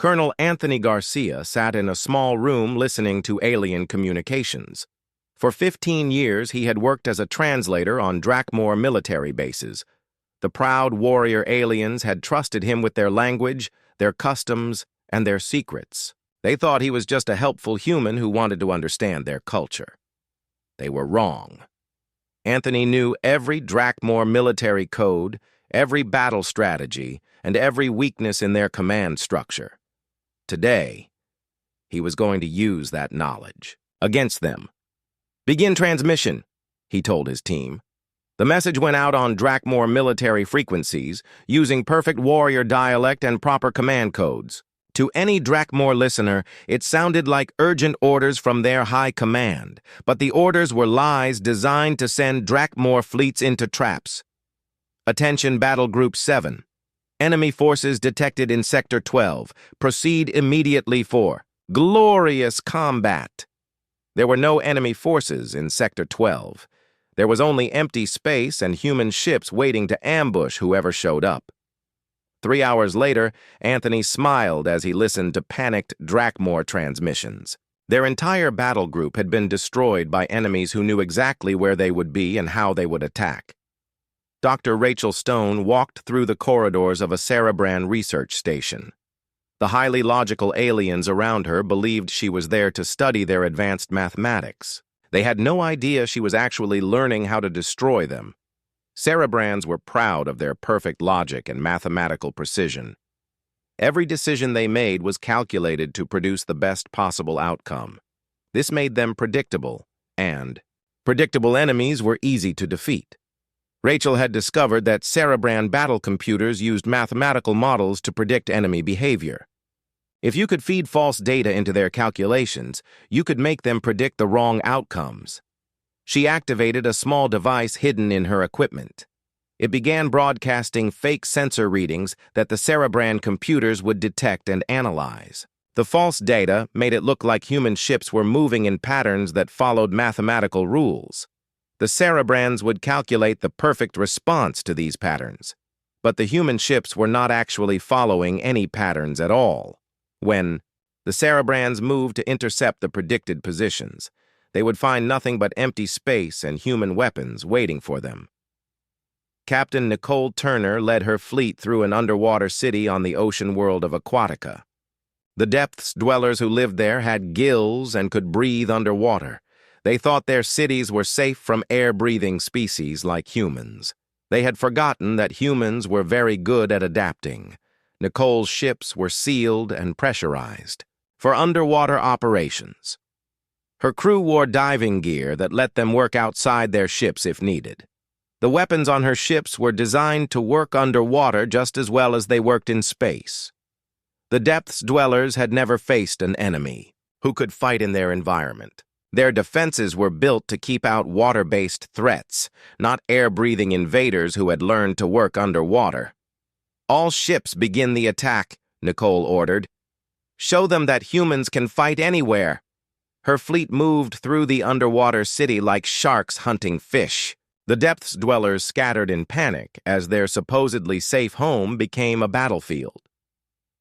Colonel Anthony Garcia sat in a small room listening to alien communications. For 15 years, he had worked as a translator on Drakmor military bases. The proud warrior aliens had trusted him with their language, their customs, and their secrets. They thought he was just a helpful human who wanted to understand their culture. They were wrong. Anthony knew every Drakmor military code, every battle strategy, and every weakness in their command structure. Today, he was going to use that knowledge against them. "Begin transmission," he told his team. The message went out on Drakmor military frequencies, using perfect warrior dialect and proper command codes. To any Drakmor listener, it sounded like urgent orders from their high command, but the orders were lies designed to send Drakmor fleets into traps. "Attention Battle Group 7. Enemy forces detected in Sector 12. Proceed immediately for glorious combat." There were no enemy forces in Sector 12. There was only empty space and human ships waiting to ambush whoever showed up. 3 hours later, Anthony smiled as he listened to panicked Drakmor transmissions. Their entire battle group had been destroyed by enemies who knew exactly where they would be and how they would attack. Dr. Rachel Stone walked through the corridors of a Cerebran research station. The highly logical aliens around her believed she was there to study their advanced mathematics. They had no idea she was actually learning how to destroy them. Cerebrans were proud of their perfect logic and mathematical precision. Every decision they made was calculated to produce the best possible outcome. This made them predictable, and predictable enemies were easy to defeat. Rachel had discovered that Cerebran battle computers used mathematical models to predict enemy behavior. If you could feed false data into their calculations, you could make them predict the wrong outcomes. She activated a small device hidden in her equipment. It began broadcasting fake sensor readings that the Cerebran computers would detect and analyze. The false data made it look like human ships were moving in patterns that followed mathematical rules. The Cerebrans would calculate the perfect response to these patterns, but the human ships were not actually following any patterns at all. When the Cerebrans moved to intercept the predicted positions, they would find nothing but empty space and human weapons waiting for them. Captain Nicole Turner led her fleet through an underwater city on the ocean world of Aquatica. The depths dwellers who lived there had gills and could breathe underwater. They thought their cities were safe from air-breathing species like humans. They had forgotten that humans were very good at adapting. Nicole's ships were sealed and pressurized for underwater operations. Her crew wore diving gear that let them work outside their ships if needed. The weapons on her ships were designed to work underwater just as well as they worked in space. The depths dwellers had never faced an enemy who could fight in their environment. Their defenses were built to keep out water-based threats, not air-breathing invaders who had learned to work underwater. "All ships begin the attack," Nicole ordered. "Show them that humans can fight anywhere." Her fleet moved through the underwater city like sharks hunting fish. The depths dwellers scattered in panic as their supposedly safe home became a battlefield.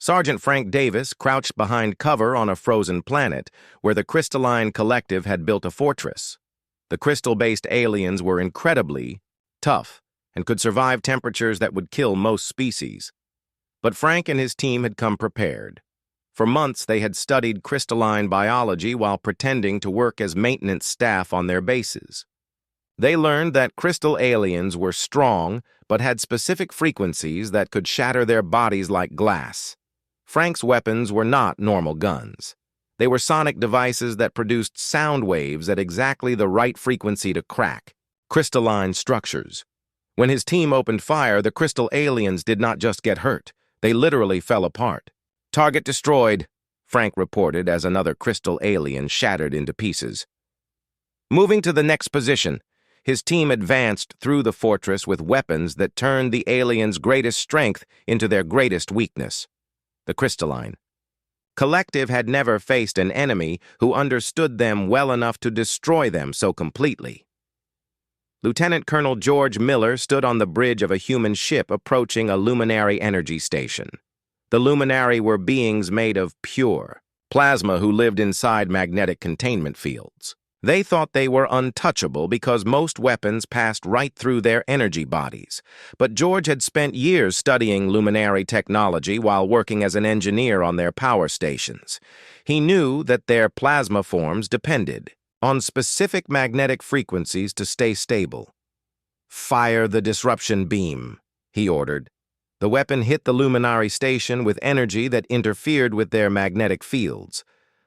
Sergeant Frank Davis crouched behind cover on a frozen planet where the Crystalline Collective had built a fortress. The crystal-based aliens were incredibly tough and could survive temperatures that would kill most species. But Frank and his team had come prepared. For months, they had studied crystalline biology while pretending to work as maintenance staff on their bases. They learned that crystal aliens were strong but had specific frequencies that could shatter their bodies like glass. Frank's weapons were not normal guns. They were sonic devices that produced sound waves at exactly the right frequency to crack crystalline structures. When his team opened fire, the crystal aliens did not just get hurt. They literally fell apart. "Target destroyed," Frank reported as another crystal alien shattered into pieces. Moving to the next position, his team advanced through the fortress with weapons that turned the aliens' greatest strength into their greatest weakness. The Crystalline Collective had never faced an enemy who understood them well enough to destroy them so completely. Lieutenant Colonel George Miller stood on the bridge of a human ship approaching a luminary energy station. The luminari were beings made of pure plasma who lived inside magnetic containment fields. They thought they were untouchable because most weapons passed right through their energy bodies. But George had spent years studying luminary technology while working as an engineer on their power stations. He knew that their plasma forms depended on specific magnetic frequencies to stay stable. "Fire the disruption beam," he ordered. The weapon hit the luminary station with energy that interfered with their magnetic fields.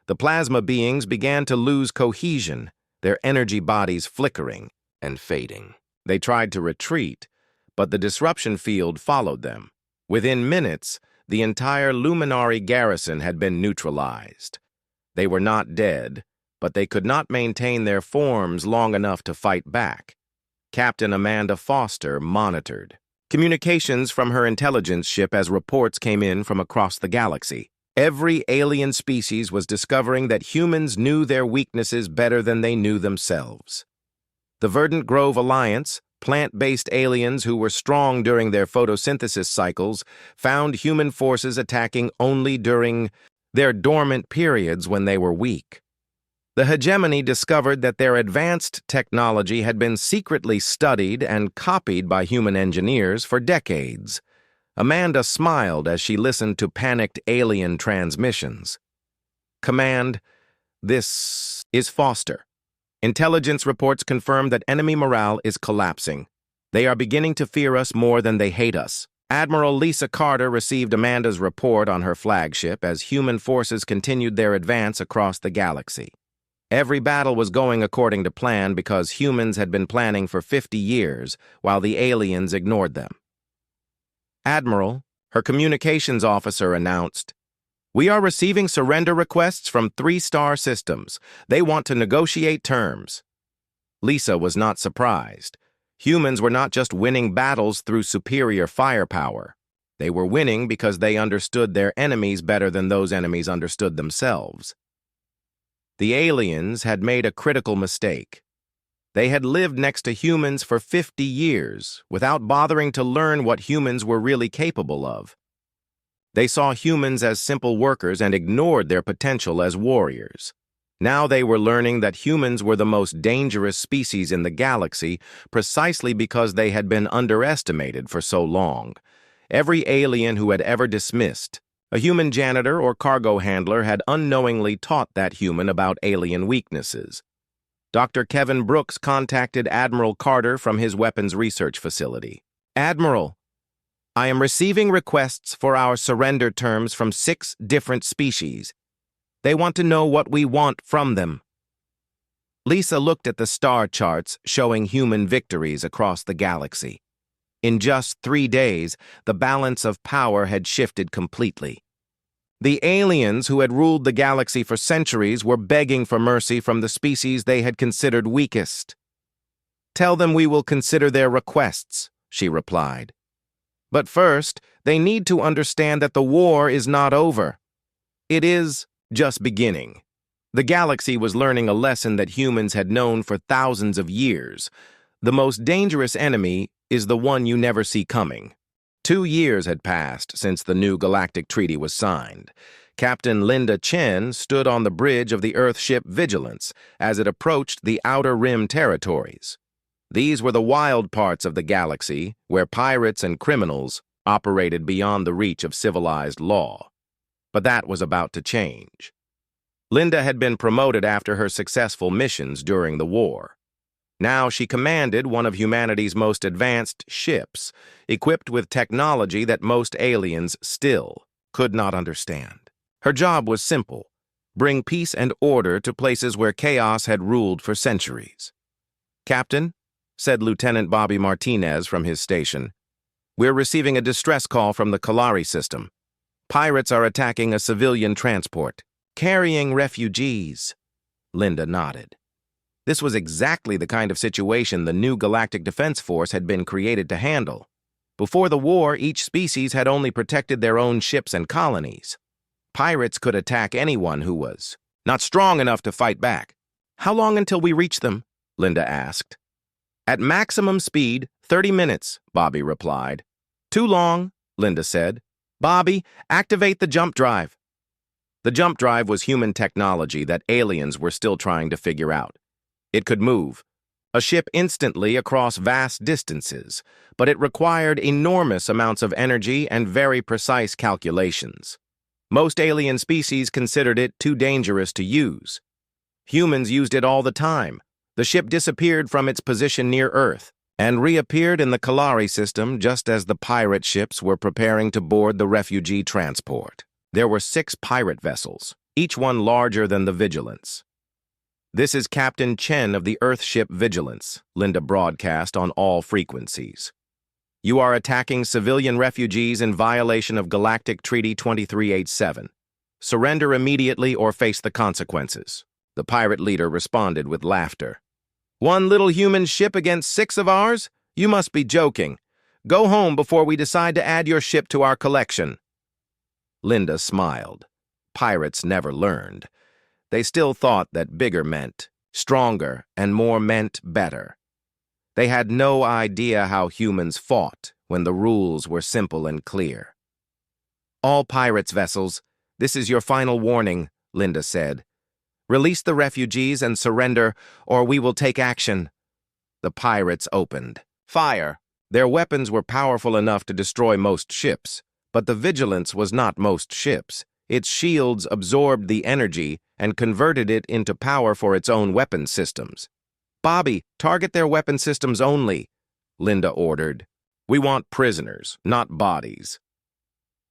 The plasma beings began to lose cohesion, their energy bodies flickering and fading. They tried to retreat, but the disruption field followed them. Within minutes, the entire luminary garrison had been neutralized. They were not dead, but they could not maintain their forms long enough to fight back. Captain Amanda Foster monitored communications from her intelligence ship as reports came in from across the galaxy. Every alien species was discovering that humans knew their weaknesses better than they knew themselves. The Verdant Grove Alliance, plant-based aliens who were strong during their photosynthesis cycles, found human forces attacking only during their dormant periods when they were weak. The hegemony discovered that their advanced technology had been secretly studied and copied by human engineers for decades. Amanda smiled as she listened to panicked alien transmissions. "Command, this is Foster. Intelligence reports confirm that enemy morale is collapsing. They are beginning to fear us more than they hate us." Admiral Lisa Carter received Amanda's report on her flagship as human forces continued their advance across the galaxy. Every battle was going according to plan because humans had been planning for 50 years while the aliens ignored them. "Admiral," her communications officer announced, "we are receiving surrender requests from 3-star systems. They want to negotiate terms." Lisa was not surprised. Humans were not just winning battles through superior firepower. They were winning because they understood their enemies better than those enemies understood themselves. The aliens had made a critical mistake. They had lived next to humans for 50 years without bothering to learn what humans were really capable of. They saw humans as simple workers and ignored their potential as warriors. Now they were learning that humans were the most dangerous species in the galaxy precisely because they had been underestimated for so long. Every alien who had ever dismissed a human janitor or cargo handler had unknowingly taught that human about alien weaknesses. Dr. Kevin Brooks contacted Admiral Carter from his weapons research facility. "Admiral, I am receiving requests for our surrender terms from 6 different species. They want to know what we want from them." Lisa looked at the star charts showing human victories across the galaxy. In just 3 days, the balance of power had shifted completely. The aliens who had ruled the galaxy for centuries were begging for mercy from the species they had considered weakest. "Tell them we will consider their requests," she replied. "But first, they need to understand that the war is not over. It is just beginning." The galaxy was learning a lesson that humans had known for thousands of years. The most dangerous enemy is the one you never see coming. 2 years had passed since the new Galactic Treaty was signed. Captain Linda Chen stood on the bridge of the Earth ship Vigilance as it approached the Outer Rim territories. These were the wild parts of the galaxy where pirates and criminals operated beyond the reach of civilized law. But that was about to change. Linda had been promoted after her successful missions during the war. Now she commanded one of humanity's most advanced ships, equipped with technology that most aliens still could not understand. Her job was simple: bring peace and order to places where chaos had ruled for centuries. "Captain," said Lieutenant Bobby Martinez from his station, "we're receiving a distress call from the Kalari system. Pirates are attacking a civilian transport, carrying refugees." Linda nodded. This was exactly the kind of situation the new Galactic Defense Force had been created to handle. Before the war, each species had only protected their own ships and colonies. Pirates could attack anyone who was not strong enough to fight back. "How long until we reach them?" Linda asked. "At maximum speed, 30 minutes, Bobby replied. "Too long," Linda said. "Bobby, activate the jump drive." The jump drive was human technology that aliens were still trying to figure out. It could move a ship instantly across vast distances, but it required enormous amounts of energy and very precise calculations. Most alien species considered it too dangerous to use. Humans used it all the time. The ship disappeared from its position near Earth and reappeared in the Kalari system just as the pirate ships were preparing to board the refugee transport. There were 6 pirate vessels, each one larger than the Vigilance. "This is Captain Chen of the Earthship Vigilance," Linda broadcast on all frequencies. "You are attacking civilian refugees in violation of Galactic Treaty 2387. Surrender immediately or face the consequences." The pirate leader responded with laughter. "One little human ship against 6 of ours? You must be joking. Go home before we decide to add your ship to our collection." Linda smiled. Pirates never learned. They still thought that bigger meant stronger and more meant better. They had no idea how humans fought when the rules were simple and clear. "All pirates' vessels, this is your final warning," Linda said. "Release the refugees and surrender, or we will take action." The pirates opened fire. Their weapons were powerful enough to destroy most ships, but the Vigilance was not most ships. Its shields absorbed the energy and converted it into power for its own weapon systems. "Bobby, target their weapon systems only," Linda ordered. "We want prisoners, not bodies."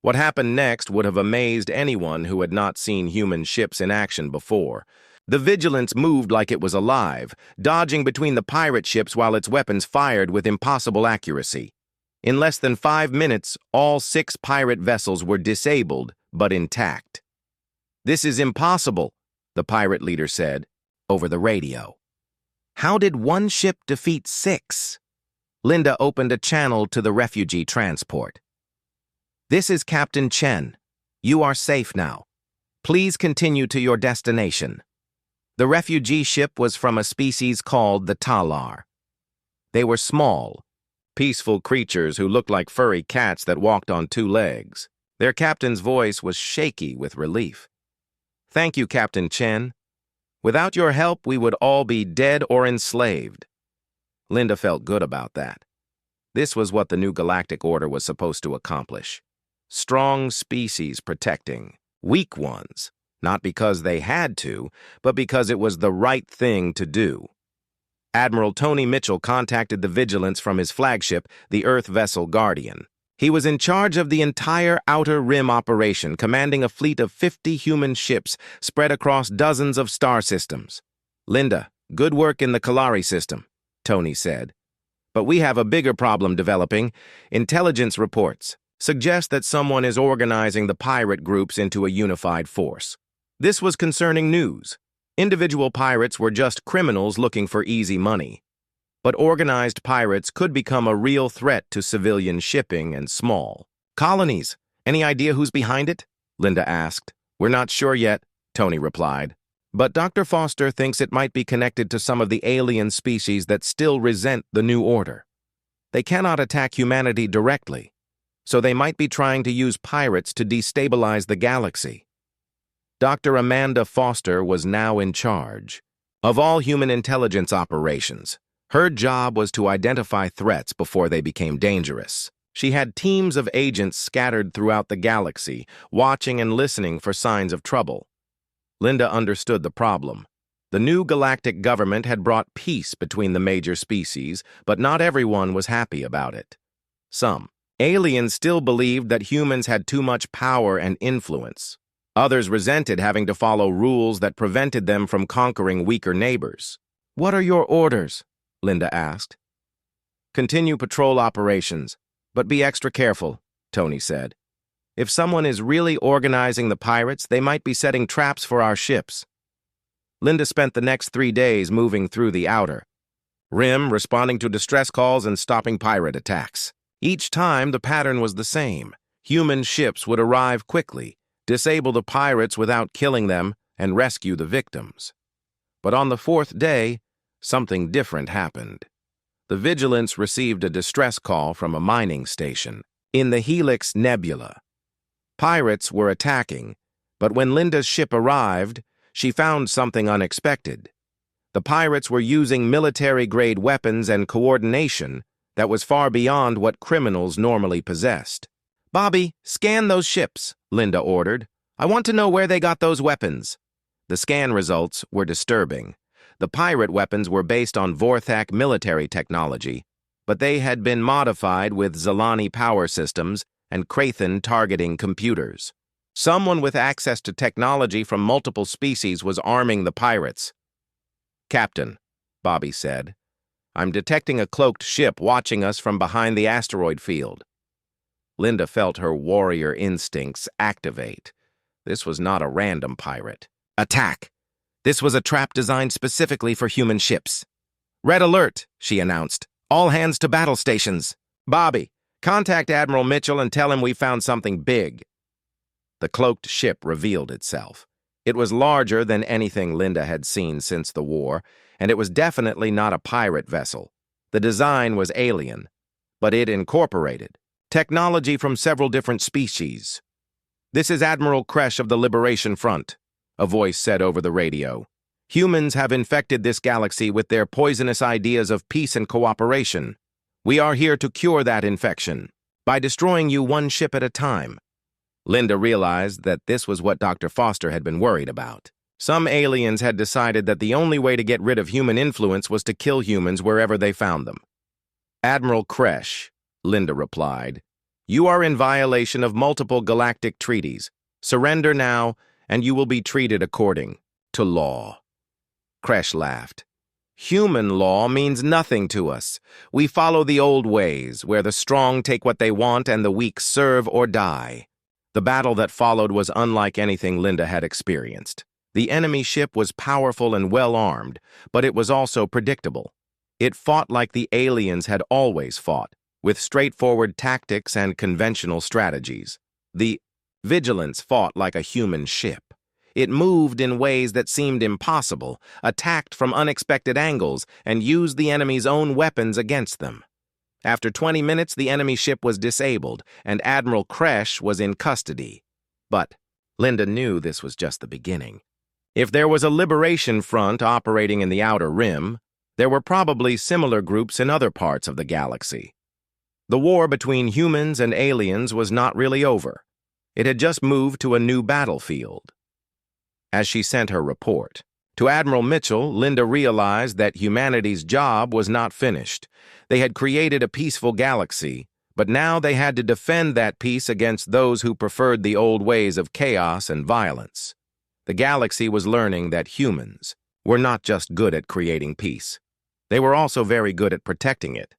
What happened next would have amazed anyone who had not seen human ships in action before. The Vigilance moved like it was alive, dodging between the pirate ships while its weapons fired with impossible accuracy. In less than 5 minutes, all 6 pirate vessels were disabled but intact. "This is impossible," the pirate leader said over the radio. "How did one ship defeat 6? Linda opened a channel to the refugee transport. "This is Captain Chen. You are safe now. Please continue to your destination." The refugee ship was from a species called the Talar. They were small, peaceful creatures who looked like furry cats that walked on 2 legs. Their captain's voice was shaky with relief. "Thank you, Captain Chen. Without your help, we would all be dead or enslaved." Linda felt good about that. This was what the new galactic order was supposed to accomplish. Strong species protecting weak ones, not because they had to, but because it was the right thing to do. Admiral Tony Mitchell contacted the Vigilance from his flagship, the Earth vessel Guardian. He was in charge of the entire Outer Rim operation, commanding a fleet of 50 human ships spread across dozens of star systems. "Linda, good work in the Kalari system," Tony said. "But we have a bigger problem developing. Intelligence reports suggest that someone is organizing the pirate groups into a unified force." This was concerning news. Individual pirates were just criminals looking for easy money. But organized pirates could become a real threat to civilian shipping and small colonies. "Any idea who's behind it?" Linda asked. "We're not sure yet," Tony replied. "But Dr. Foster thinks it might be connected to some of the alien species that still resent the new order. They cannot attack humanity directly, so they might be trying to use pirates to destabilize the galaxy." Dr. Amanda Foster was now in charge of all human intelligence operations. Her job was to identify threats before they became dangerous. She had teams of agents scattered throughout the galaxy, watching and listening for signs of trouble. Linda understood the problem. The new galactic government had brought peace between the major species, but not everyone was happy about it. Some aliens still believed that humans had too much power and influence. Others resented having to follow rules that prevented them from conquering weaker neighbors. "What are your orders?" Linda asked. "Continue patrol operations, but be extra careful," Tony said. "If someone is really organizing the pirates, they might be setting traps for our ships." Linda spent the next 3 days moving through the Outer Rim, responding to distress calls and stopping pirate attacks. Each time, the pattern was the same. Human ships would arrive quickly, disable the pirates without killing them, and rescue the victims. But on the 4th day, something different happened. The Vigilance received a distress call from a mining station in the Helix Nebula. Pirates were attacking, but when Linda's ship arrived, she found something unexpected. The pirates were using military-grade weapons and coordination that was far beyond what criminals normally possessed. "Bobby, scan those ships," Linda ordered. "I want to know where they got those weapons." The scan results were disturbing. The pirate weapons were based on Vorthak military technology, but they had been modified with Zilani power systems and Krathan targeting computers. Someone with access to technology from multiple species was arming the pirates. "Captain," Bobby said, "I'm detecting a cloaked ship watching us from behind the asteroid field." Linda felt her warrior instincts activate. This was not a random pirate. "Attack! This was a trap designed specifically for human ships." "Red alert," she announced. "All hands to battle stations." "Bobby, contact Admiral Mitchell and tell him we found something big." The cloaked ship revealed itself. It was larger than anything Linda had seen since the war, and it was definitely not a pirate vessel. The design was alien, but it incorporated technology from several different species. "This is Admiral Kresh of the Liberation Front," a voice said over the radio. "Humans have infected this galaxy with their poisonous ideas of peace and cooperation. We are here to cure that infection by destroying you one ship at a time." Linda realized that this was what Dr. Foster had been worried about. Some aliens had decided that the only way to get rid of human influence was to kill humans wherever they found them. "Admiral Kresh," Linda replied, "you are in violation of multiple galactic treaties. Surrender now, and you will be treated according to law." Kresh laughed. "Human law means nothing to us. We follow the old ways, where the strong take what they want and the weak serve or die." The battle that followed was unlike anything Linda had experienced. The enemy ship was powerful and well-armed, but it was also predictable. It fought like the aliens had always fought, with straightforward tactics and conventional strategies. The Vigilance fought like a human ship. It moved in ways that seemed impossible, attacked from unexpected angles, and used the enemy's own weapons against them. After 20 minutes, the enemy ship was disabled, and Admiral Kresh was in custody. But Linda knew this was just the beginning. If there was a liberation front operating in the Outer Rim, there were probably similar groups in other parts of the galaxy. The war between humans and aliens was not really over. It had just moved to a new battlefield. As she sent her report to Admiral Mitchell, Linda realized that humanity's job was not finished. They had created a peaceful galaxy, but now they had to defend that peace against those who preferred the old ways of chaos and violence. The galaxy was learning that humans were not just good at creating peace. They were also very good at protecting it.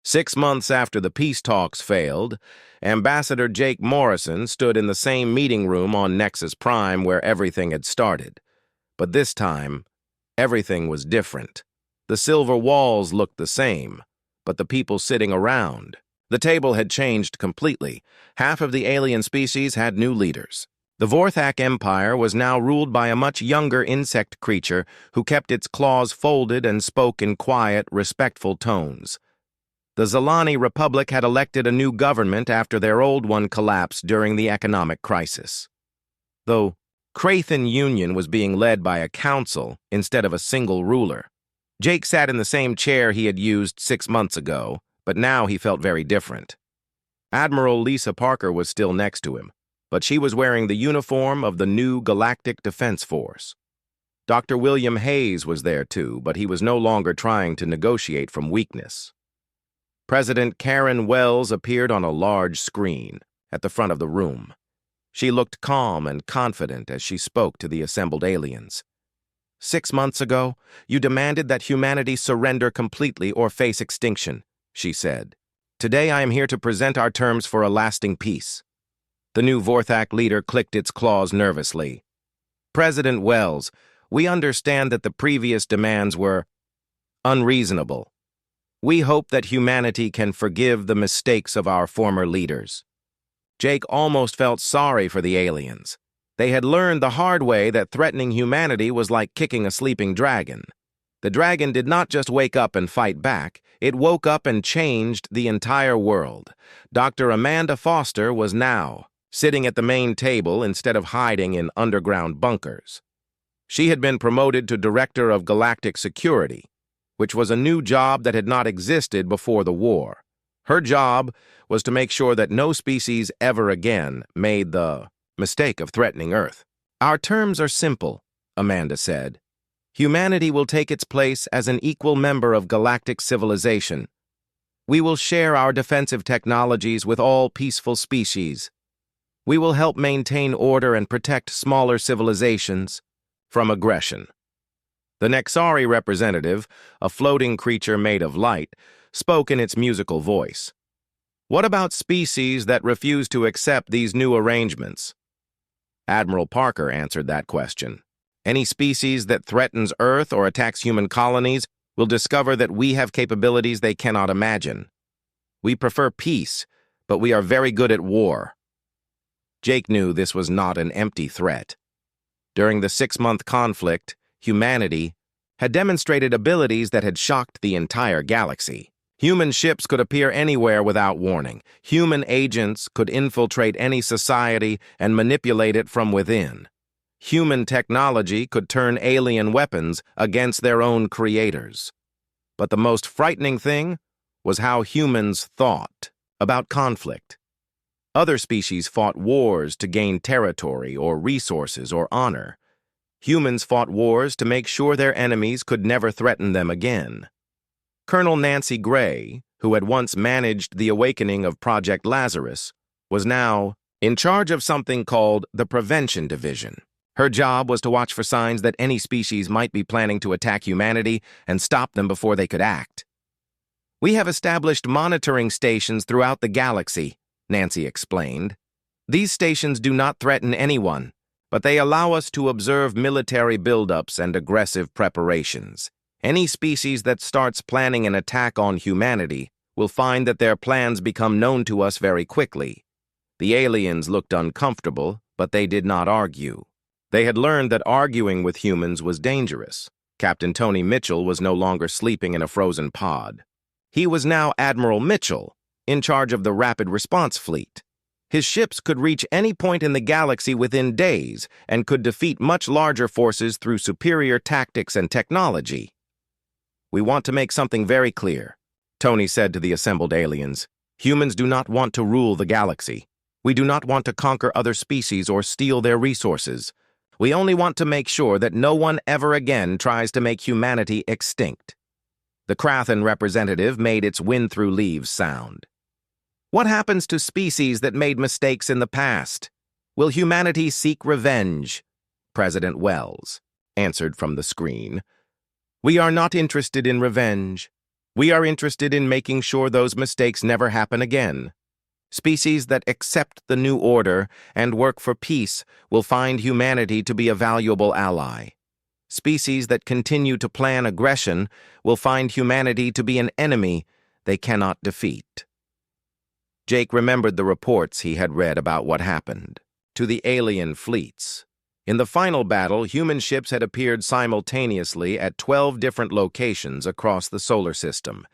6 months after the peace talks failed, Ambassador Jake Morrison stood in the same meeting room on Nexus Prime where everything had started. But this time, everything was different. The silver walls looked the same, but the people sitting around. The table had changed completely. Half of the alien species had new leaders. The Vorthak Empire was now ruled by a much younger insect creature who kept its claws folded and spoke in quiet, respectful tones. The Zilani Republic had elected a new government after their old one collapsed during the economic crisis. Though Krathan Union was being led by a council instead of a single ruler. Jake sat in the same chair he had used 6 months ago, but now he felt very different. Admiral Lisa Parker was still next to him, but she was wearing the uniform of the new Galactic Defense Force. Dr. William Hayes was there too, but he was no longer trying to negotiate from weakness. President Karen Wells appeared on a large screen at the front of the room. She looked calm and confident as she spoke to the assembled aliens. 6 months ago, you demanded that humanity surrender completely or face extinction, she said. Today I am here to present our terms for a lasting peace. The new Vorthak leader clicked its claws nervously. President Wells, we understand that the previous demands were unreasonable. We hope that humanity can forgive the mistakes of our former leaders. Jake almost felt sorry for the aliens. They had learned the hard way that threatening humanity was like kicking a sleeping dragon. The dragon did not just wake up and fight back, it woke up and changed the entire world. Dr. Amanda Foster was now sitting at the main table instead of hiding in underground bunkers. She had been promoted to Director of Galactic Security, which was a new job that had not existed before the war. Her job was to make sure that no species ever again made the mistake of threatening Earth. "Our terms are simple," Amanda said. "Humanity will take its place as an equal member of galactic civilization. We will share our defensive technologies with all peaceful species. We will help maintain order and protect smaller civilizations from aggression." The Nexari representative, a floating creature made of light, spoke in its musical voice. "What about species that refuse to accept these new arrangements?" Admiral Parker answered that question. "Any species that threatens Earth or attacks human colonies will discover that we have capabilities they cannot imagine. We prefer peace, but we are very good at war." Jake knew this was not an empty threat. During the 6-month conflict, humanity had demonstrated abilities that had shocked the entire galaxy. Human ships could appear anywhere without warning. Human agents could infiltrate any society and manipulate it from within. Human technology could turn alien weapons against their own creators. But the most frightening thing was how humans thought about conflict. Other species fought wars to gain territory or resources or honor. Humans fought wars to make sure their enemies could never threaten them again. Colonel Nancy Gray, who had once managed the awakening of Project Lazarus, was now in charge of something called the Prevention Division. Her job was to watch for signs that any species might be planning to attack humanity and stop them before they could act. "We have established monitoring stations throughout the galaxy," Nancy explained. "These stations do not threaten anyone, but they allow us to observe military buildups and aggressive preparations. Any species that starts planning an attack on humanity will find that their plans become known to us very quickly." The aliens looked uncomfortable, but they did not argue. They had learned that arguing with humans was dangerous. Captain Tony Mitchell was no longer sleeping in a frozen pod. He was now Admiral Mitchell, in charge of the Rapid Response Fleet. His ships could reach any point in the galaxy within days and could defeat much larger forces through superior tactics and technology. "We want to make something very clear," Tony said to the assembled aliens. "Humans do not want to rule the galaxy. We do not want to conquer other species or steal their resources. We only want to make sure that no one ever again tries to make humanity extinct." The Krathan representative made its wind-through-leaves sound. "What happens to species that made mistakes in the past? Will humanity seek revenge?" President Wells answered from the screen. "We are not interested in revenge. We are interested in making sure those mistakes never happen again. Species that accept the new order and work for peace will find humanity to be a valuable ally. Species that continue to plan aggression will find humanity to be an enemy they cannot defeat." Jake remembered the reports he had read about what happened to the alien fleets. In the final battle, human ships had appeared simultaneously at 12 different locations across the solar system.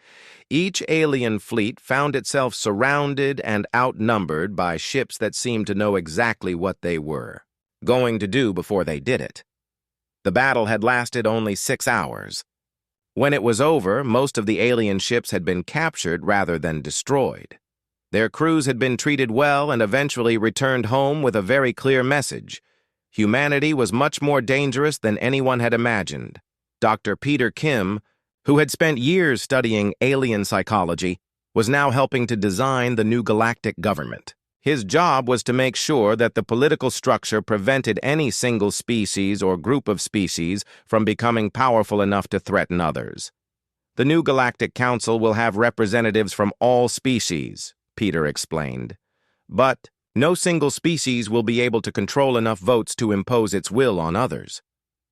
Each alien fleet found itself surrounded and outnumbered by ships that seemed to know exactly what they were going to do before they did it. The battle had lasted only 6 hours. When it was over, most of the alien ships had been captured rather than destroyed. Their crews had been treated well and eventually returned home with a very clear message. Humanity was much more dangerous than anyone had imagined. Dr. Peter Kim, who had spent years studying alien psychology, was now helping to design the new galactic government. His job was to make sure that the political structure prevented any single species or group of species from becoming powerful enough to threaten others. "The new Galactic Council will have representatives from all species," Peter explained. "But no single species will be able to control enough votes to impose its will on others.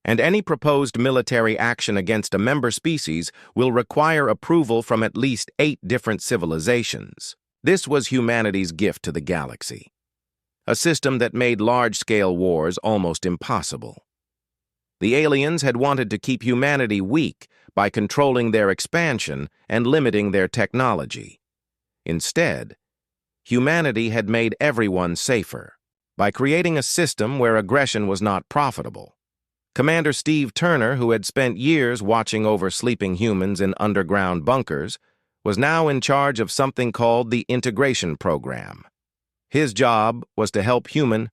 And any proposed military action against a member species will require approval from at least 8 different civilizations." This was humanity's gift to the galaxy, a system that made large-scale wars almost impossible. The aliens had wanted to keep humanity weak by controlling their expansion and limiting their technology. Instead, humanity had made everyone safer. by creating a system where aggression was not profitable. Commander Steve Turner, who had spent years watching over sleeping humans in underground bunkers, was now in charge of something called the Integration Program. His job was to help human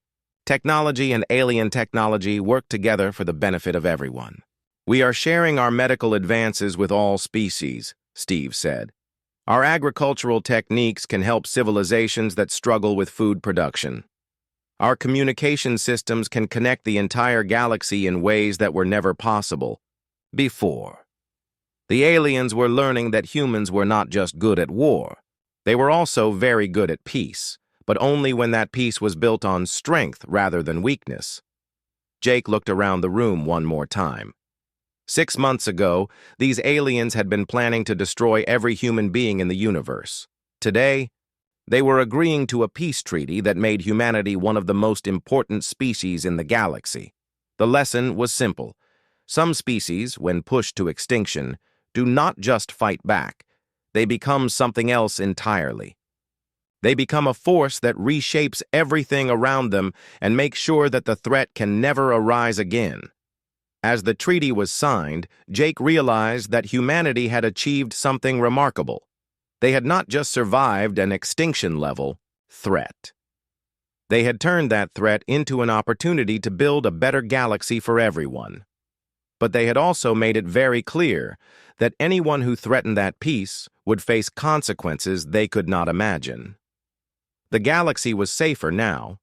technology and alien technology work together for the benefit of everyone. "We are sharing our medical advances with all species," Steve said. "Our agricultural techniques can help civilizations that struggle with food production. Our communication systems can connect the entire galaxy in ways that were never possible before." The aliens were learning that humans were not just good at war. They were also very good at peace, but only when that peace was built on strength rather than weakness. Jake looked around the room one more time. 6 months ago, these aliens had been planning to destroy every human being in the universe. Today, they were agreeing to a peace treaty that made humanity one of the most important species in the galaxy. The lesson was simple. Some species, when pushed to extinction, do not just fight back. They become something else entirely. They become a force that reshapes everything around them and makes sure that the threat can never arise again. As the treaty was signed, Jake realized that humanity had achieved something remarkable. They had not just survived an extinction-level threat. They had turned that threat into an opportunity to build a better galaxy for everyone. But they had also made it very clear that anyone who threatened that peace would face consequences they could not imagine. The galaxy was safer now,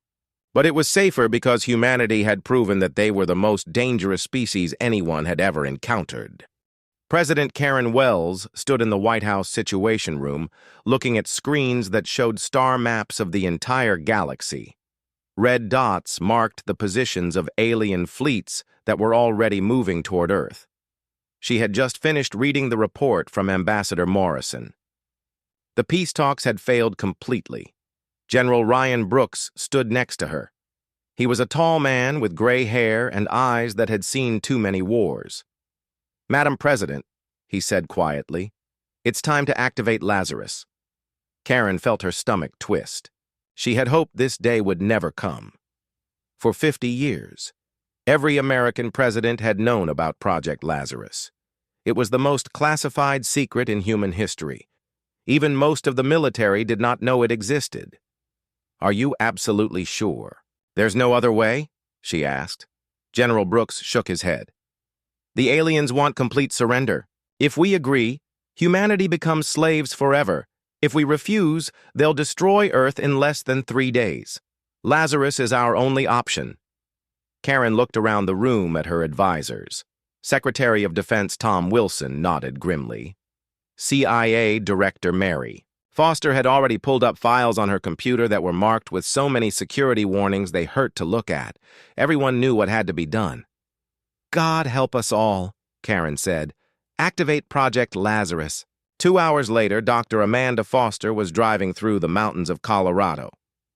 but it was safer because humanity had proven that they were the most dangerous species anyone had ever encountered. President Karen Wells stood in the White House Situation Room, looking at screens that showed star maps of the entire galaxy. Red dots marked the positions of alien fleets that were already moving toward Earth. She had just finished reading the report from Ambassador Morrison. The peace talks had failed completely. General Ryan Brooks stood next to her. He was a tall man with gray hair and eyes that had seen too many wars. "Madam President," he said quietly, "it's time to activate Lazarus." Karen felt her stomach twist. She had hoped this day would never come. For 50 years, every American president had known about Project Lazarus. It was the most classified secret in human history. Even most of the military did not know it existed. "Are you absolutely sure there's no other way?" she asked. General Brooks shook his head. "The aliens want complete surrender. If we agree, humanity becomes slaves forever. If we refuse, they'll destroy Earth in less than 3 days. Lazarus is our only option." Karen looked around the room at her advisors. Secretary of Defense Tom Wilson nodded grimly. CIA Director Mary Foster had already pulled up files on her computer that were marked with so many security warnings they hurt to look at. Everyone knew what had to be done. "God help us all," Karen said. "Activate Project Lazarus." 2 hours later, Dr. Amanda Foster was driving through the mountains of Colorado.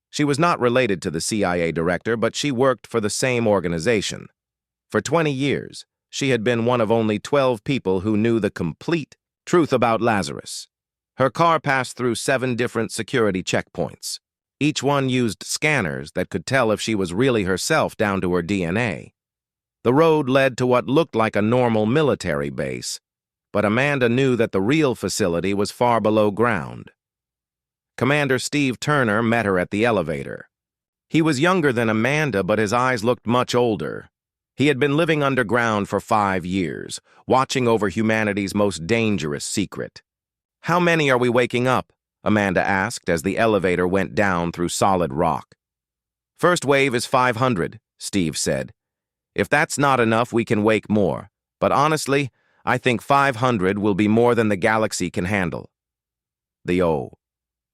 She was not related to the CIA director, but she worked for the same organization. For 20 years, she had been one of only 12 people who knew the complete truth about Lazarus. Her car passed through 7 different security checkpoints. Each one used scanners that could tell if she was really herself down to her DNA. The road led to what looked like a normal military base, but Amanda knew that the real facility was far below ground. Commander Steve Turner met her at the elevator. He was younger than Amanda, but his eyes looked much older. He had been living underground for 5 years, watching over humanity's most dangerous secret. "How many are we waking up?" Amanda asked as the elevator went down through solid rock. "First wave is 500, Steve said. "If that's not enough, we can wake more. But honestly, I think 500 will be more than the galaxy can handle." The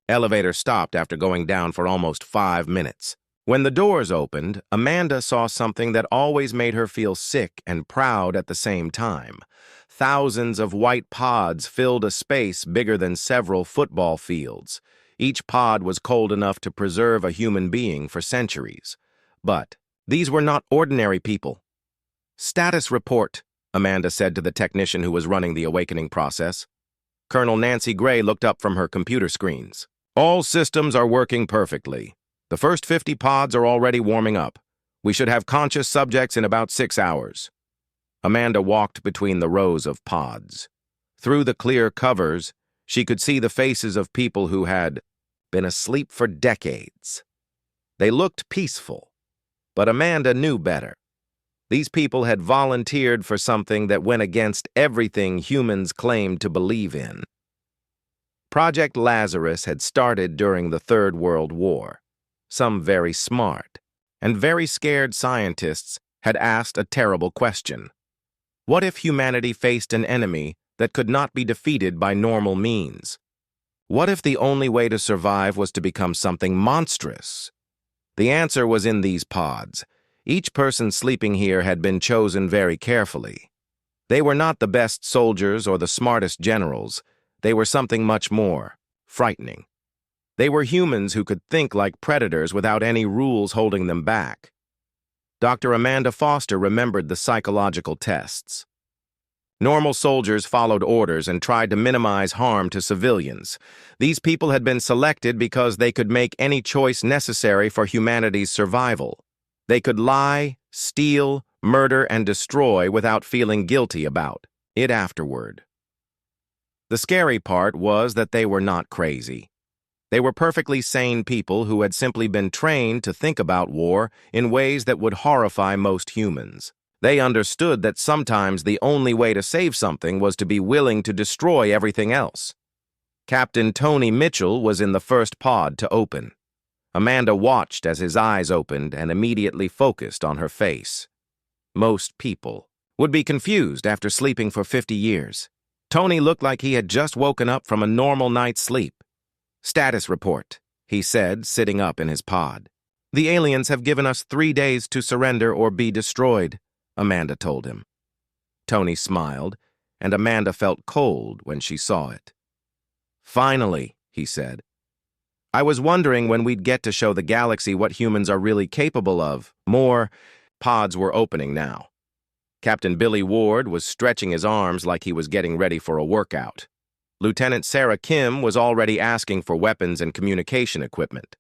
elevator stopped after going down for almost 5 minutes. When the doors opened, Amanda saw something that always made her feel sick and proud at the same time. Thousands of white pods filled a space bigger than several football fields. Each pod was cold enough to preserve a human being for centuries. But these were not ordinary people. "Status report," Amanda said to the technician who was running the awakening process. Colonel Nancy Gray looked up from her computer screens. "All systems are working perfectly. The first 50 pods are already warming up. We should have conscious subjects in about 6 hours. Amanda walked between the rows of pods. Through the clear covers, she could see the faces of people who had been asleep for decades. They looked peaceful, but Amanda knew better. These people had volunteered for something that went against everything humans claimed to believe in. Project Lazarus had started during the Third World War. Some very smart and very scared scientists had asked a terrible question. What if humanity faced an enemy that could not be defeated by normal means? What if the only way to survive was to become something monstrous? The answer was in these pods. Each person sleeping here had been chosen very carefully. They were not the best soldiers or the smartest generals. They were something much more frightening. They were humans who could think like predators without any rules holding them back. Dr. Amanda Foster remembered the psychological tests. Normal soldiers followed orders and tried to minimize harm to civilians. These people had been selected because they could make any choice necessary for humanity's survival. They could lie, steal, murder, and destroy without feeling guilty about it afterward. The scary part was that they were not crazy. They were perfectly sane people who had simply been trained to think about war in ways that would horrify most humans. They understood that sometimes the only way to save something was to be willing to destroy everything else. Captain Tony Mitchell was in the first pod to open. Amanda watched as his eyes opened and immediately focused on her face. Most people would be confused after sleeping for 50 years. Tony looked like he had just woken up from a normal night's sleep. "Status report," he said, sitting up in his pod. "The aliens have given us 3 days to surrender or be destroyed," Amanda told him. Tony smiled, and Amanda felt cold when she saw it. "Finally," he said. "I was wondering when we'd get to show the galaxy what humans are really capable of. More pods were opening now." Captain Billy Ward was stretching his arms like he was getting ready for a workout. Lieutenant Sarah Kim was already asking for weapons and communication equipment.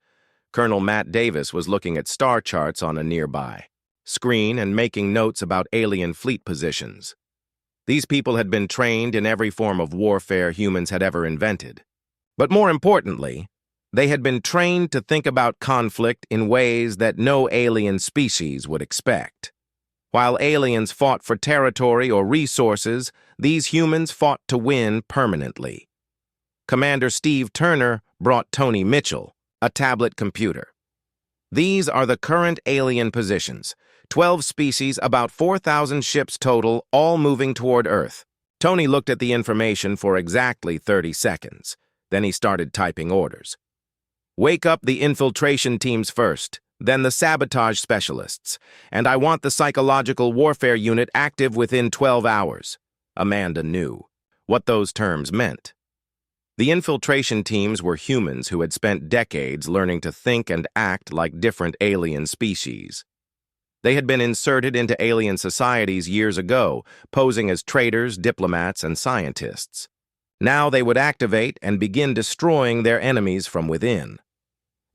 Colonel Matt Davis was looking at star charts on a nearby screen and making notes about alien fleet positions. These people had been trained in every form of warfare humans had ever invented. But more importantly, they had been trained to think about conflict in ways that no alien species would expect. While aliens fought for territory or resources, these humans fought to win permanently. Commander Steve Turner brought Tony Mitchell a tablet computer. "These are the current alien positions. 12 species, about 4,000 ships total, all moving toward Earth." Tony looked at the information for exactly 30 seconds. Then he started typing orders. "Wake up the infiltration teams first, then the sabotage specialists, and I want the psychological warfare unit active within 12 hours. Amanda knew what those terms meant. The infiltration teams were humans who had spent decades learning to think and act like different alien species. They had been inserted into alien societies years ago, posing as traitors, diplomats, and scientists. Now they would activate and begin destroying their enemies from within.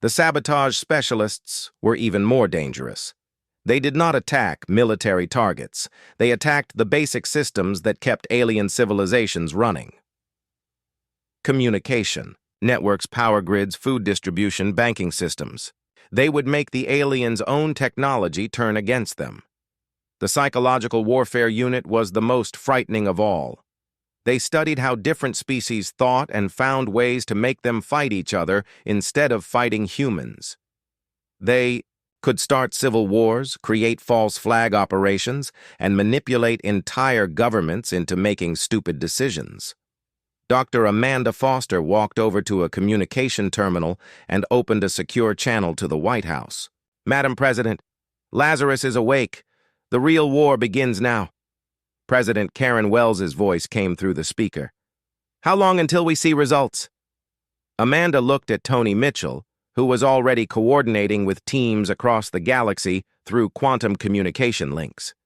The sabotage specialists were even more dangerous. They did not attack military targets. They attacked the basic systems that kept alien civilizations running. Communication, networks, power grids, food distribution, banking systems. They would make the aliens' own technology turn against them. The psychological warfare unit was the most frightening of all. They studied how different species thought and found ways to make them fight each other instead of fighting humans. They could start civil wars, create false flag operations, and manipulate entire governments into making stupid decisions. Dr. Amanda Foster walked over to a communication terminal and opened a secure channel to the White House. "Madam President, Lazarus is awake. The real war begins now." President Karen Wells's voice came through the speaker. "How long until we see results?" Amanda looked at Tony Mitchell, who was already coordinating with teams across the galaxy through quantum communication links.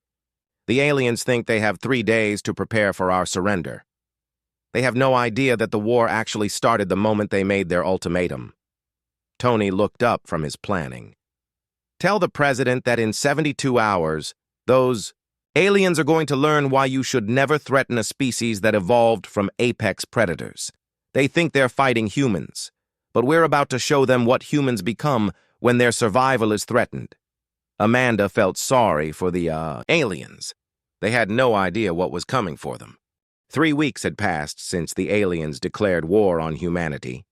"The aliens think they have 3 days to prepare for our surrender. They have no idea that the war actually started the moment they made their ultimatum." Tony looked up from his planning. Tell the president that in 72 hours, those aliens are going to learn why you should never threaten a species that evolved from apex predators. They think they're fighting humans, but we're about to show them what humans become when their survival is threatened. Amanda felt sorry for the, aliens. They had no idea what was coming for them. 3 weeks had passed since the aliens declared war on humanity.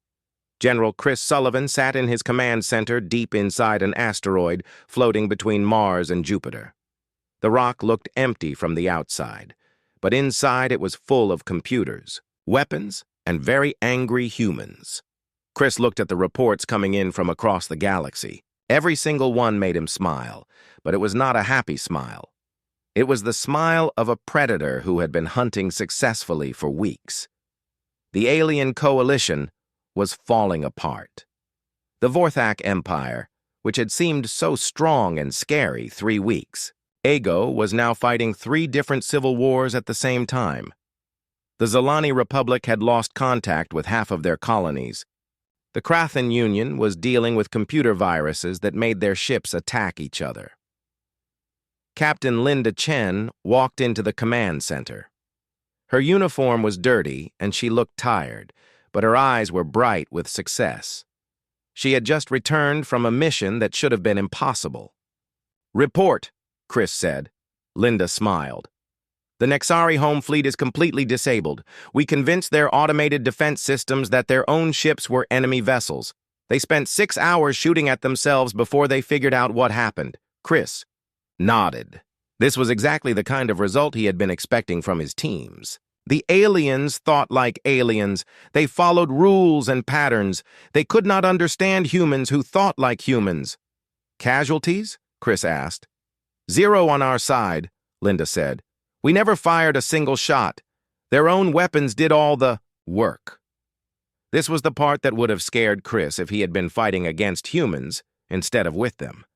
General Chris Sullivan sat in his command center deep inside an asteroid floating between Mars and Jupiter. The rock looked empty from the outside, but inside it was full of computers, weapons, and very angry humans. Chris looked at the reports coming in from across the galaxy. Every single one made him smile, but it was not a happy smile. It was the smile of a predator who had been hunting successfully for weeks. The alien coalition was falling apart. The Vorthak Empire, which had seemed so strong and scary 3 weeks, Ego was now fighting 3 different civil wars at the same time. The Zalani Republic had lost contact with half of their colonies. The Krathan Union was dealing with computer viruses that made their ships attack each other. Captain Linda Chen walked into the command center. Her uniform was dirty and she looked tired, but her eyes were bright with success. She had just returned from a mission that should have been impossible. "Report," Chris said. Linda smiled. "The Nexari home fleet is completely disabled. We convinced their automated defense systems that their own ships were enemy vessels. They spent 6 hours shooting at themselves before they figured out what happened." Chris nodded. This was exactly the kind of result he had been expecting from his teams. The aliens thought like aliens. They followed rules and patterns. They could not understand humans who thought like humans. "Casualties?" Chris asked. "0 on our side," Linda said. "We never fired a single shot. Their own weapons did all the work." This was the part that would have scared Chris if he had been fighting against humans instead of with them.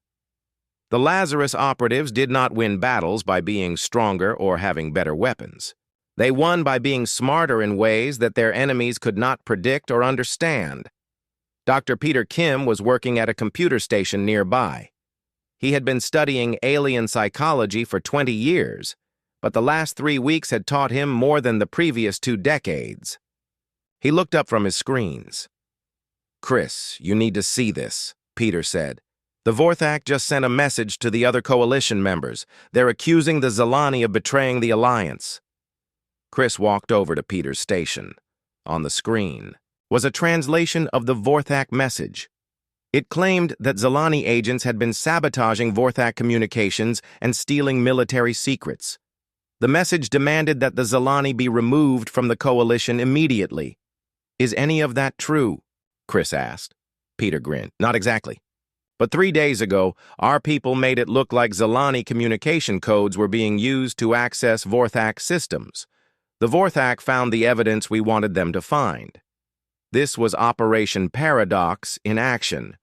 The Lazarus operatives did not win battles by being stronger or having better weapons. They won by being smarter in ways that their enemies could not predict or understand. Dr. Peter Kim was working at a computer station nearby. He had been studying alien psychology for 20 years, but the last 3 weeks had taught him more than the previous 2 decades. He looked up from his screens. "Chris, you need to see this," Peter said. "The Vorthak just sent a message to the other coalition members. They're accusing the Zalani of betraying the Alliance." Chris walked over to Peter's station. On the screen was a translation of the Vorthak message. It claimed that Zalani agents had been sabotaging Vorthak communications and stealing military secrets. The message demanded that the Zalani be removed from the coalition immediately. "Is any of that true?" Chris asked. Peter grinned. "Not exactly. But 3 days ago, our people made it look like Zalani communication codes were being used to access Vorthak systems. The Vorthak found the evidence we wanted them to find. This was Operation Paradox in action.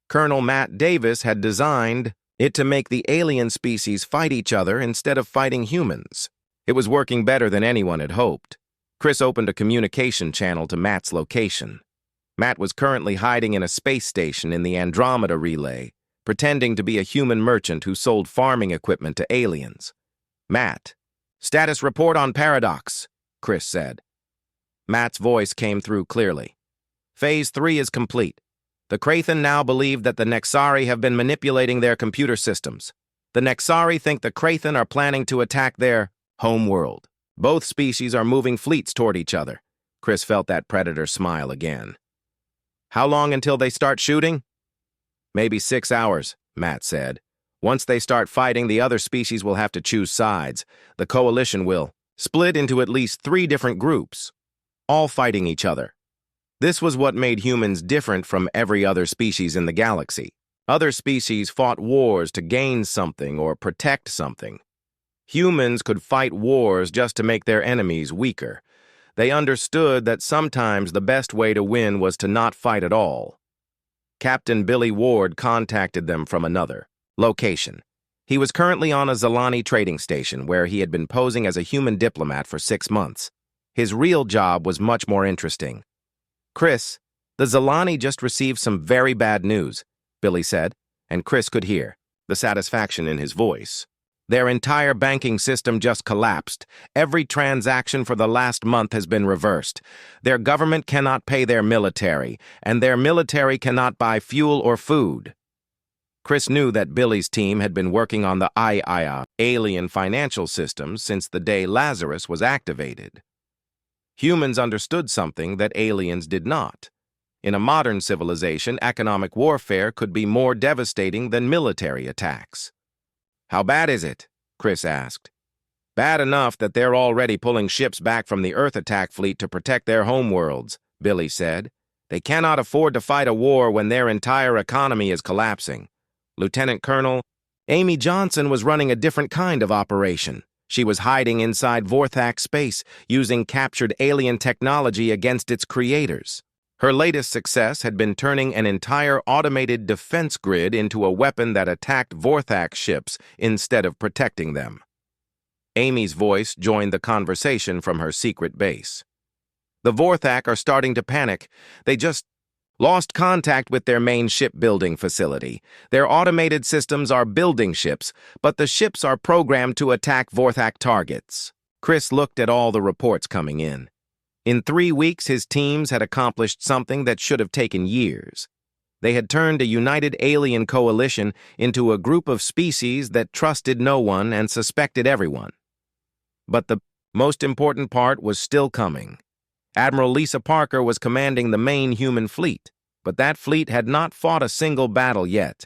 Colonel Matt Davis had designed it to make the alien species fight each other instead of fighting humans. It was working better than anyone had hoped. Chris opened a communication channel to Matt's location. Matt was currently hiding in a space station in the Andromeda Relay, pretending to be a human merchant who sold farming equipment to aliens. "Matt, status report on Paradox," Chris said. Matt's voice came through clearly. "Phase 3 is complete. The Krathan now believe that the Nexari have been manipulating their computer systems. The Nexari think the Krathan are planning to attack their home world. Both species are moving fleets toward each other." Chris felt that predator smile again. "How long until they start shooting?" "Maybe 6 hours," Matt said. "Once they start fighting, the other species will have to choose sides. The coalition will split into at least 3 different groups, all fighting each other." This was what made humans different from every other species in the galaxy. Other species fought wars to gain something or protect something. Humans could fight wars just to make their enemies weaker. They understood that sometimes the best way to win was to not fight at all. Captain Billy Ward contacted them from another location. He was currently on a Zalani trading station where he had been posing as a human diplomat for 6 months. His real job was much more interesting. "Chris, The Zilani just received some very bad news, Billy said, and Chris could hear the satisfaction in his voice. Their entire banking system just collapsed. Every transaction for the last month has been reversed. Their government cannot pay their military, and their military cannot buy fuel or food. Chris knew that Billy's team had been working on the alien financial system since the day Lazarus was activated. Humans understood something that aliens did not. In a modern civilization, economic warfare could be more devastating than military attacks. "How bad is it?" Chris asked. "Bad enough that they're already pulling ships back from the Earth attack fleet to protect their homeworlds," Billy said. "They cannot afford to fight a war when their entire economy is collapsing." Lieutenant Colonel Amy Johnson was running a different kind of operation. She was hiding inside Vorthak space, using captured alien technology against its creators. Her latest success had been turning an entire automated defense grid into a weapon that attacked Vorthak ships instead of protecting them. Amy's voice joined the conversation from her secret base. "The Vorthak are starting to panic. They just lost contact with their main shipbuilding facility. Their automated systems are building ships, but the ships are programmed to attack Vorthak targets." Chris looked at all the reports coming in. In 3 weeks, his teams had accomplished something that should have taken years. They had turned a united alien coalition into a group of species that trusted no one and suspected everyone. But the most important part was still coming. Admiral Lisa Parker was commanding the main human fleet, but that fleet had not fought a single battle yet.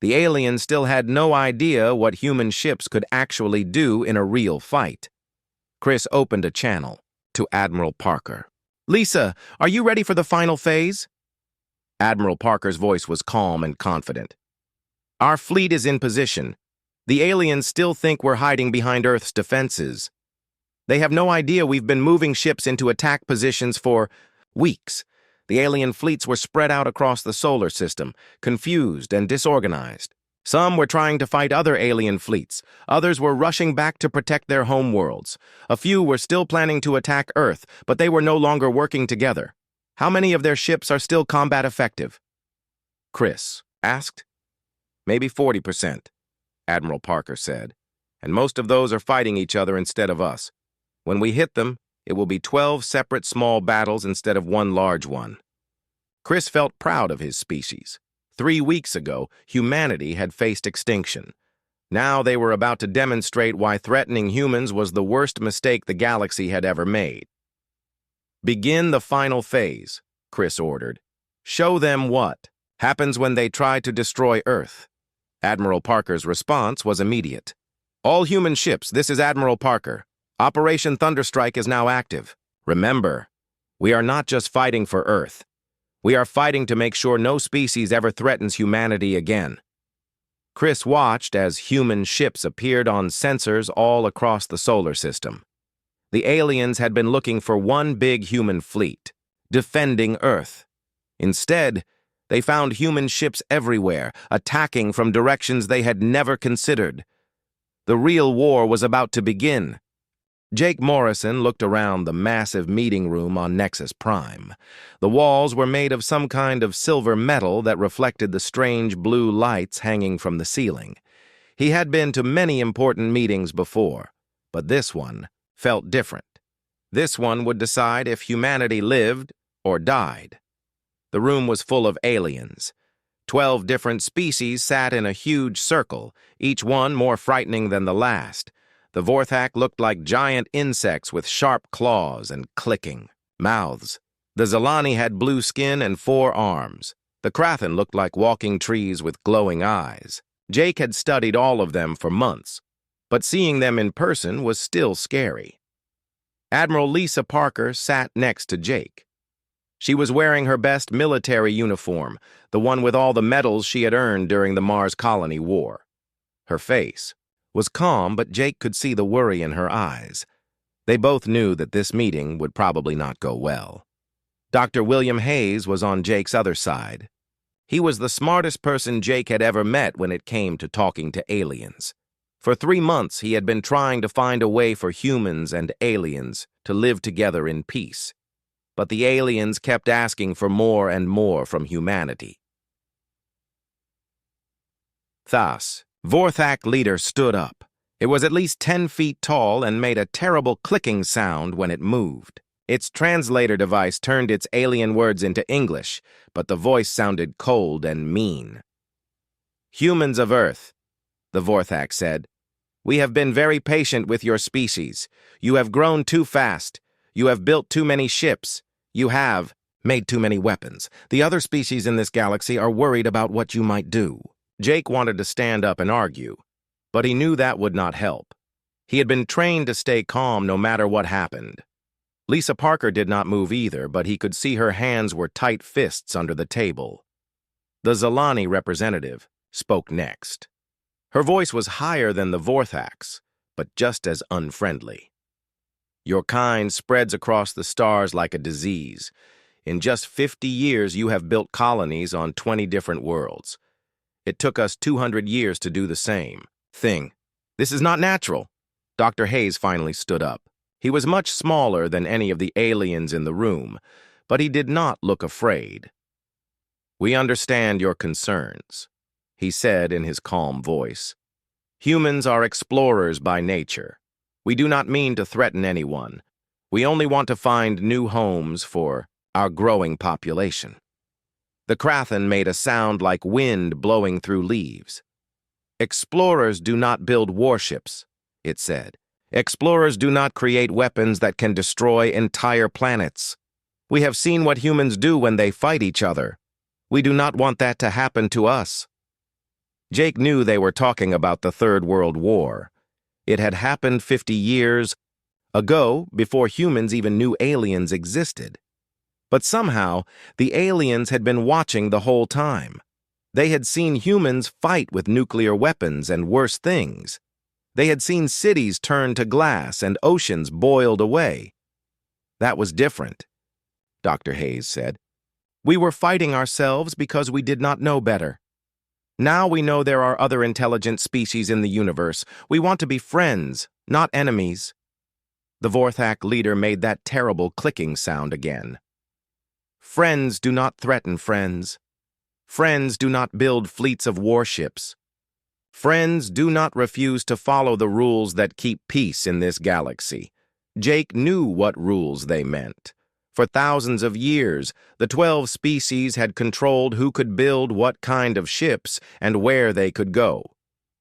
The aliens still had no idea what human ships could actually do in a real fight. Chris opened a channel to Admiral Parker. "Lisa, are you ready for the final phase?" Admiral Parker's voice was calm and confident. "Our fleet is in position. The aliens still think we're hiding behind Earth's defenses. They have no idea we've been moving ships into attack positions for weeks. The alien fleets were spread out across the solar system, confused and disorganized. Some were trying to fight other alien fleets. Others were rushing back to protect their homeworlds. A few were still planning to attack Earth, but they were no longer working together. How many of their ships are still combat effective?" Chris asked. "Maybe 40%, Admiral Parker said. "And most of those are fighting each other instead of us. When we hit them, it will be 12 separate small battles instead of one large one." Chris felt proud of his species. 3 weeks ago, humanity had faced extinction. Now they were about to demonstrate why threatening humans was the worst mistake the galaxy had ever made. "Begin the final phase," Chris ordered. "Show them what happens when they try to destroy Earth." Admiral Parker's response was immediate. "All human ships, this is Admiral Parker. Operation Thunderstrike is now active. Remember, we are not just fighting for Earth. We are fighting to make sure no species ever threatens humanity again." Chris watched as human ships appeared on sensors all across the solar system. The aliens had been looking for one big human fleet, defending Earth. Instead, they found human ships everywhere, attacking from directions they had never considered. The real war was about to begin. Jake Morrison looked around the massive meeting room on Nexus Prime. The walls were made of some kind of silver metal that reflected the strange blue lights hanging from the ceiling. He had been to many important meetings before, but this one felt different. This one would decide if humanity lived or died. The room was full of aliens. 12 different species sat in a huge circle, each one more frightening than the last. The Vorthak looked like giant insects with sharp claws and clicking mouths. The Zilani had blue skin and 4 arms. The Krathan looked like walking trees with glowing eyes. Jake had studied all of them for months, but seeing them in person was still scary. Admiral Lisa Parker sat next to Jake. She was wearing her best military uniform, the one with all the medals she had earned during the Mars Colony War. Her face was calm, but Jake could see the worry in her eyes. They both knew that this meeting would probably not go well. Dr. William Hayes was on Jake's other side. He was the smartest person Jake had ever met when it came to talking to aliens. For 3 months, he had been trying to find a way for humans and aliens to live together in peace. but the aliens kept asking for more and more from humanity. Thus, Vorthak leader stood up. It was at least 10 feet tall and made a terrible clicking sound when it moved. Its translator device turned its alien words into English, but the voice sounded cold and mean. "Humans of Earth," the Vorthak said, "we have been very patient with your species. You have grown too fast. You have built too many ships. You have made too many weapons. The other species in this galaxy are worried about what you might do." Jake wanted to stand up and argue, but he knew that would not help. He had been trained to stay calm no matter what happened. Lisa Parker did not move either, but he could see her hands were tight fists under the table. The Zalani representative spoke next. Her voice was higher than the Vorthak's, but just as unfriendly. "Your kind spreads across the stars like a disease. In just 50 years, you have built colonies on 20 different worlds. It took us 200 years to do the same thing. This is not natural." Dr. Hayes finally stood up. He was much smaller than any of the aliens in the room, but he did not look afraid. "We understand your concerns," he said in his calm voice. "Humans are explorers by nature. We do not mean to threaten anyone. We only want to find new homes for our growing population." The Krathen made a sound like wind blowing through leaves. "Explorers do not build warships," it said. "Explorers do not create weapons that can destroy entire planets. We have seen what humans do when they fight each other. We do not want that to happen to us." Jake knew they were talking about the Third World War. It had happened 50 years ago, before humans even knew aliens existed. But somehow, the aliens had been watching the whole time. They had seen humans fight with nuclear weapons and worse things. They had seen cities turn to glass and oceans boiled away. "That was different," Dr. Hayes said. "We were fighting ourselves because we did not know better. Now we know there are other intelligent species in the universe. We want to be friends, not enemies." The Vorthak leader made that terrible clicking sound again. "Friends do not threaten friends. Friends do not build fleets of warships. Friends do not refuse to follow the rules that keep peace in this galaxy." Jake knew what rules they meant. For thousands of years, the 12 species had controlled who could build what kind of ships and where they could go.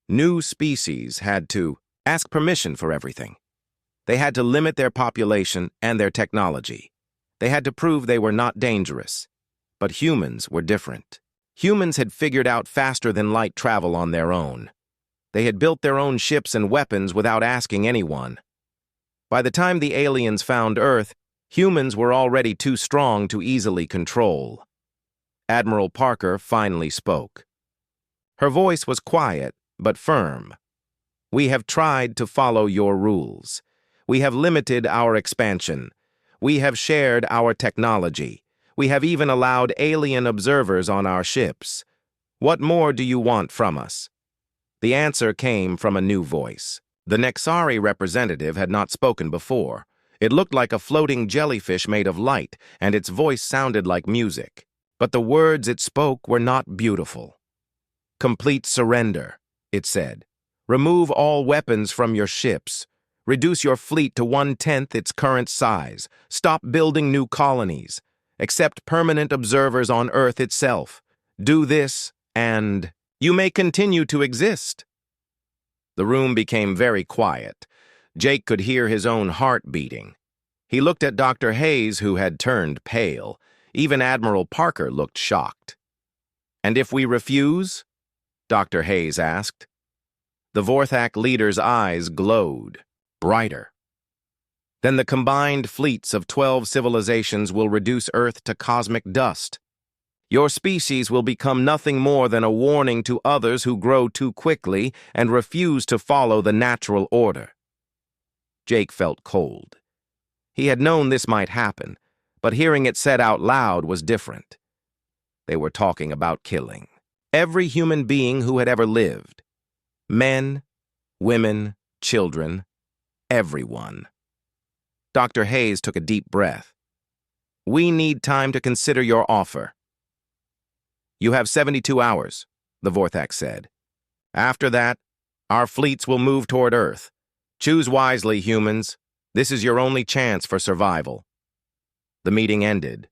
New species had to ask permission for everything. They had to limit their population and their technology. They had to prove they were not dangerous. But humans were different. Humans had figured out faster than light travel on their own. They had built their own ships and weapons without asking anyone. By the time the aliens found Earth, humans were already too strong to easily control. Admiral Parker finally spoke. Her voice was quiet, but firm. "We have tried to follow your rules. We have limited our expansion. We have shared our technology. We have even allowed alien observers on our ships. What more do you want from us?" The answer came from a new voice. The Nexari representative had not spoken before. It looked like a floating jellyfish made of light, and its voice sounded like music. But the words it spoke were not beautiful. "Complete surrender," it said. "Remove all weapons from your ships. Reduce your fleet to 1/10 its current size. Stop building new colonies. Accept permanent observers on Earth itself. Do this, and you may continue to exist." The room became very quiet. Jake could hear his own heart beating. He looked at Dr. Hayes, who had turned pale. Even Admiral Parker looked shocked. "And if we refuse?" Dr. Hayes asked. The Vorthak leader's eyes glowed, brighter. "Then the combined fleets of 12 civilizations will reduce Earth to cosmic dust. Your species will become nothing more than a warning to others who grow too quickly and refuse to follow the natural order." Jake felt cold. He had known this might happen, but hearing it said out loud was different. They were talking about killing every human being who had ever lived. Men, women, children, everyone. Dr. Hayes took a deep breath. We need time to consider your offer. You have 72 hours, the Vorthax said. After that, our fleets will move toward Earth. Choose wisely, humans. This is your only chance for survival. The meeting ended.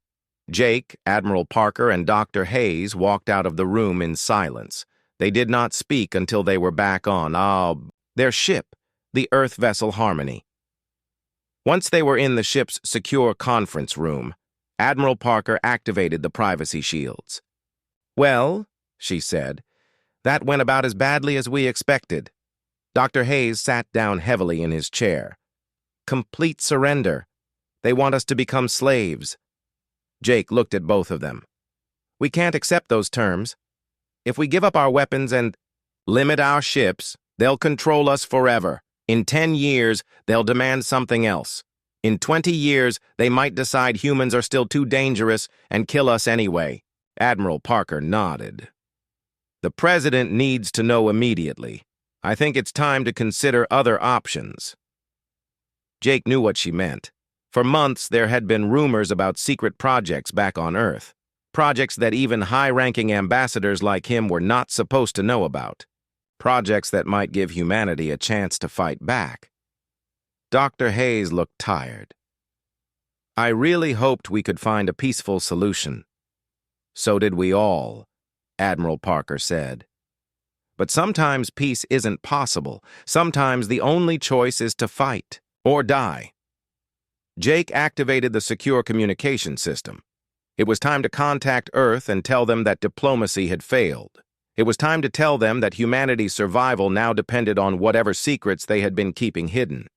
Jake, Admiral Parker, and Dr. Hayes walked out of the room in silence. They did not speak until they were back on their ship, the Earth vessel Harmony. Once they were in the ship's secure conference room, Admiral Parker activated the privacy shields. "Well," she said, "that went about as badly as we expected." Dr. Hayes sat down heavily in his chair. "Complete surrender. They want us to become slaves." Jake looked at both of them. "We can't accept those terms. If we give up our weapons and limit our ships, they'll control us forever. In 10 years, they'll demand something else. In 20 years, they might decide humans are still too dangerous and kill us anyway." Admiral Parker nodded. "The President needs to know immediately. I think it's time to consider other options." Jake knew what she meant. For months, there had been rumors about secret projects back on Earth. Projects that even high-ranking ambassadors like him were not supposed to know about. Projects that might give humanity a chance to fight back. Dr. Hayes looked tired. "I really hoped we could find a peaceful solution." "So did we all," Admiral Parker said. "But sometimes peace isn't possible. Sometimes the only choice is to fight or die." Jake activated the secure communication system. It was time to contact Earth and tell them that diplomacy had failed. It was time to tell them that humanity's survival now depended on whatever secrets they had been keeping hidden.